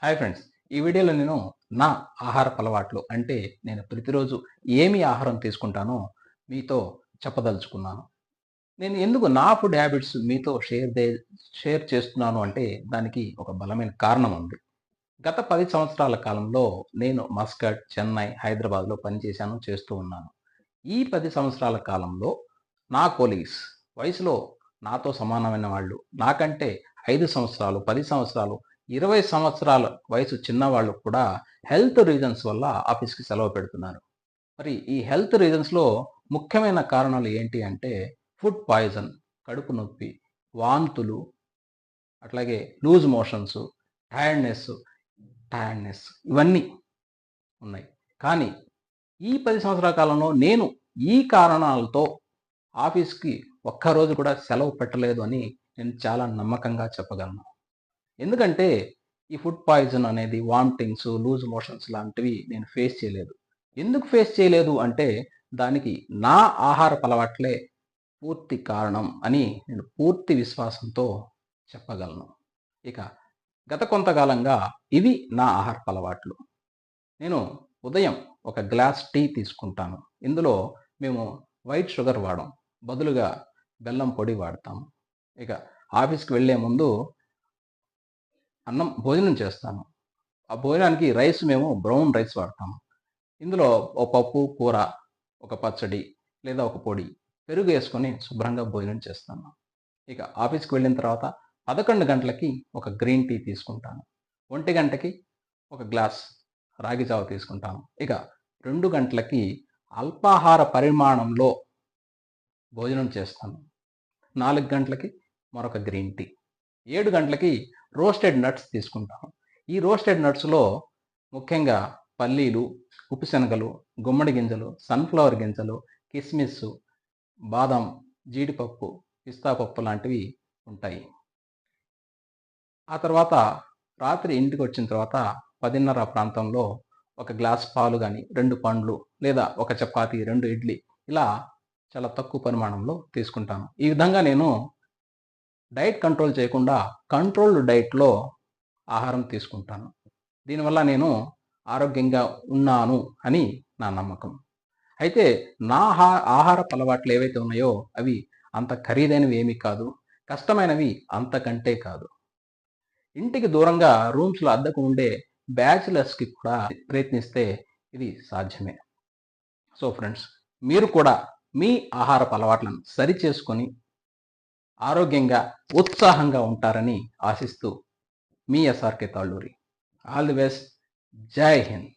Hi friends. ఈ వీడియోలో నేను నా ఆహారపు అలవాట్లు అంటే నేను ప్రతిరోజు ఏమి ఆహారం తీసుకుంటానో మీతో చెప్పదలుచుకున్నాను. నేను ఎందుకు నా ఫుడ్ హ్యాబిట్స్ మీతో షేర్ చేస్తున్నాను అంటే దానికి ఒక బలమైన కారణం ఉంది. గత 10 సంవత్సరాల కాలంలో నేను మస్కట్, చెన్నై, హైదరాబాద్‌లో పనిచేశాను, చేస్తూ ఉన్నాను. ఈ 10 సంవత్సరాల కాలంలో నా కొలీగ్స్ వయసులో నాతో సమానమైన వాళ్ళు, నాకంటే 5 సంవత్సరాలు, 10 సంవత్సరాలు, 20 సంవత్సరాల వయసు చిన్నవాళ్ళు కూడా హెల్త్ రీజన్స్ వల్ల ఆఫీస్‌కి సెలవు పెడుతున్నారు. మరి ఈ హెల్త్ రీజన్స్‌లో ముఖ్యమైన కారణాలు ఏంటి అంటే ఫుడ్ పాయిజన్, కడుపు నొప్పి, వాంతులు, అట్లాగే లూజ్ మోషన్స్, టైర్డ్‌నెస్ టైర్డ్‌నెస్ ఇవన్నీ ఉన్నాయి. కానీ ఈ 10 సంవత్సరాల కాలంలో నేను ఈ కారణాలతో ఆఫీస్‌కి ఒక్కరోజు కూడా సెలవు పెట్టలేదు అని నేను చాలా నమ్మకంగా చెప్పగలను. ఎందుకంటే ఈ ఫుడ్ పాయిజన్ అనేది వామిటింగ్స్, లూజ్ మోషన్స్ లాంటివి నేను ఫేస్ చేయలేదు. ఎందుకు ఫేస్ చేయలేదు అంటే దానికి నా ఆహారపు అలవాట్లే పూర్తి కారణం అని నేను పూర్తి విశ్వాసంతో చెప్పగలను. ఇక గత కొంతకాలంగా ఇవి నా ఆహారపు అలవాట్లు. నేను ఉదయం ఒక గ్లాస్ టీ తీసుకుంటాను. ఇందులో మేము వైట్ షుగర్ వాడం. బదులుగా బెల్లం పొడి వాడతాము. ఇక ఆఫీస్‌కి వెళ్ళే ముందు భోజనం చేస్తాను. ఆ భోజనానికి రైస్ మేము బ్రౌన్ రైస్ వాడతాము. ఇందులో ఓ పప్పు, కూర, ఒక పచ్చడి లేదా ఒక పొడి, పెరుగు ఏసుకొని శుభ్రంగా భోజనం చేస్తాను. ఇక ఆఫీస్‌కి వెళ్ళిన తర్వాత 11 గంటలకి ఒక గ్రీన్ టీ తీసుకుంటాను. 1 గంటకి ఒక గ్లాస్ రాగి జావ తీసుకుంటాను. ఇక 2 గంటలకి అల్పాహార పరిమాణంలో భోజనం చేస్తాను. 4 గంటలకి మరొక గ్రీన్ టీ. 7 గంటలకి రోస్టెడ్ నట్స్ తీసుకుంటాను. ఈ రోస్టెడ్ నట్స్‌లో ముఖ్యంగా పల్లీలు, ఉప్పు శనగలు, గుమ్మడి గింజలు, సన్‌ఫ్లవర్ గింజలు, కిస్మిస్, బాదం, జీడిపప్పు, పిస్తా పప్పు లాంటివి ఉంటాయి. ఆ తర్వాత రాత్రి ఇంటికొచ్చిన తర్వాత 10:30 ప్రాంతంలో ఒక గ్లాస్ పాలు గాని, 2 పండ్లు లేదా ఒక చపాతీ, 2 ఇడ్లీ ఇలా చాలా తక్కువ పరిమాణంలో తీసుకుంటాను. ఈ విధంగా నేను డైట్ కంట్రోల్ చేయకుండా కంట్రోల్డ్ డైట్‌లో ఆహారం తీసుకుంటాను. దీనివల్ల నేను ఆరోగ్యంగా ఉన్నాను అని నా నమ్మకం. అయితే నా ఆహారపు అలవాట్లు ఏవైతే ఉన్నాయో అవి అంత ఖరీదైనవి ఏమీ కాదు. కష్టమైనవి అంతకంటే కాదు. ఇంటికి దూరంగా రూమ్స్‌లో అద్దెకు ఉండే బ్యాచిలర్స్‌కి కూడా ప్రయత్నిస్తే ఇది సాధ్యమే. సో ఫ్రెండ్స్, మీరు కూడా మీ ఆహారపు అలవాట్లను సరిచేసుకొని ఆరోగ్యంగా, ఉత్సాహంగా ఉంటారని ఆశిస్తూ మీ SRK Talluri. All the best. Jai Hind.